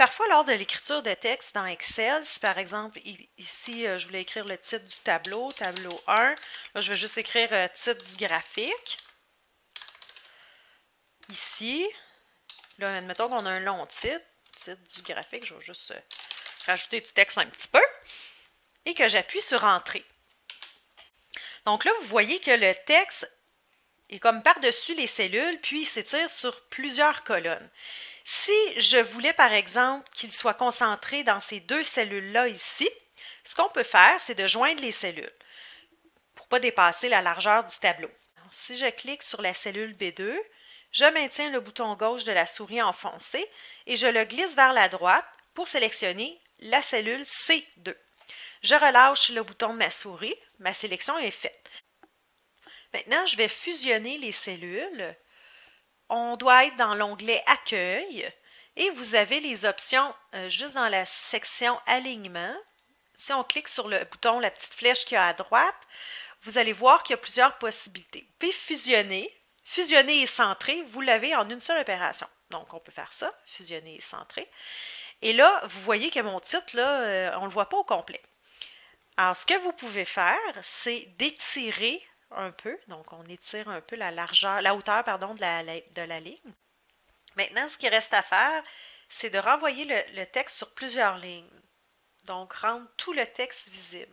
Parfois, lors de l'écriture de texte dans Excel, si par exemple, ici, je voulais écrire le titre du tableau, tableau 1, là, je vais juste écrire titre du graphique. Ici, là, admettons qu'on a un long titre, titre du graphique, je vais juste rajouter du texte un petit peu, et que j'appuie sur Entrée. Donc là, vous voyez que le texte est comme par-dessus les cellules, puis il s'étire sur plusieurs colonnes. Si je voulais, par exemple, qu'il soit concentré dans ces deux cellules-là ici, ce qu'on peut faire, c'est de joindre les cellules pour ne pas dépasser la largeur du tableau. Alors, si je clique sur la cellule B2, je maintiens le bouton gauche de la souris enfoncé et je le glisse vers la droite pour sélectionner la cellule C2. Je relâche le bouton de ma souris, ma sélection est faite. Maintenant, je vais fusionner les cellules. On doit être dans l'onglet Accueil et vous avez les options juste dans la section Alignement. Si on clique sur le bouton, la petite flèche qu'il y a à droite, vous allez voir qu'il y a plusieurs possibilités. Vous pouvez fusionner. Fusionner et centrer, vous l'avez en une seule opération. Donc, on peut faire ça, fusionner et centrer. Et là, vous voyez que mon titre, là, on ne le voit pas au complet. Alors, ce que vous pouvez faire, c'est d'étirer un peu. Donc, on étire un peu la hauteur pardon, de la ligne. Maintenant, ce qui reste à faire, c'est de renvoyer le texte sur plusieurs lignes. Donc, rendre tout le texte visible.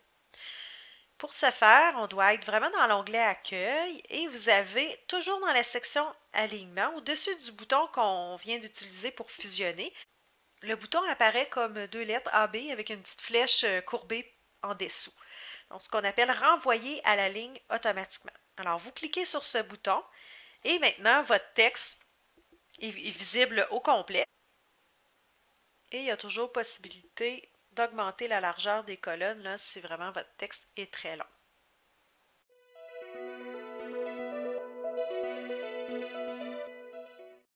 Pour ce faire, on doit être vraiment dans l'onglet Accueil et vous avez toujours dans la section Alignement, au-dessus du bouton qu'on vient d'utiliser pour fusionner, le bouton apparaît comme deux lettres AB avec une petite flèche courbée en dessous. Donc, ce qu'on appelle renvoyer à la ligne automatiquement. Alors, vous cliquez sur ce bouton et maintenant, votre texte est visible au complet. Et il y a toujours possibilité d'augmenter la largeur des colonnes là, si vraiment votre texte est très long.